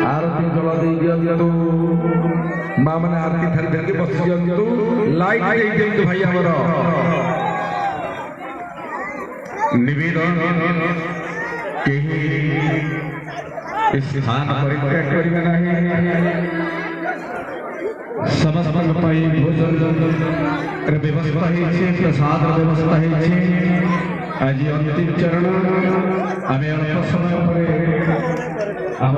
आरती जल दे दियंतु मां माने आरती थारी धरके बस दियंतु लाइट दे दियंतु भाई हमर निवेदन केही स्थान परित्याग करिबे नाही समस्त पाई भोजन रे व्यवस्था है प्रसाद रे व्यवस्था है आज अंतिम चरण आम अल्प समय पर स्थान